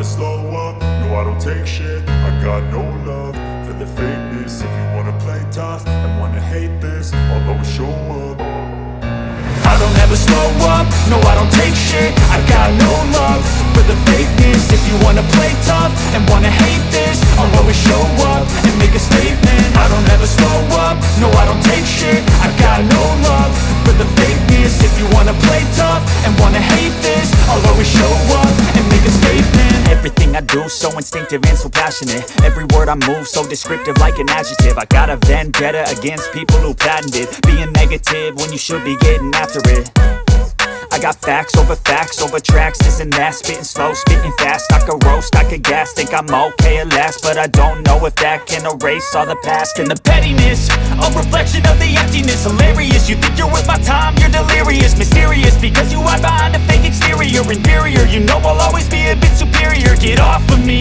slow up, no I don't take shit. I got no love for the fakeness. If you wanna play tough and wanna hate this, I'll always show up. I don't ever slow up, no I don't take shit. I got no love for the fakeness. If you wanna play tough and wanna hate this, I'll always show up and make a statement. I don't ever slow up, no I don't take shit. I got no love for the fakeness. If you wanna play tough and wanna hate this, I'll always show up and make a statement. Everything I do so instinctive and so passionate. Every word I move so descriptive like an adjective. I got a vendetta against people who patented being negative when you should be getting after it. I got facts over tracks, this and that. Spitting slow, spitting fast. I could roast, I could gas. Think I'm okay at last, but I don't know if that can erase all the past. And the pettiness, a reflection of the emptiness. Hilarious, you think you're worth my time, you're delirious. Mysterious, because you hide behind a fake exterior. Inferior, you know I'll always be a bit superior. Get off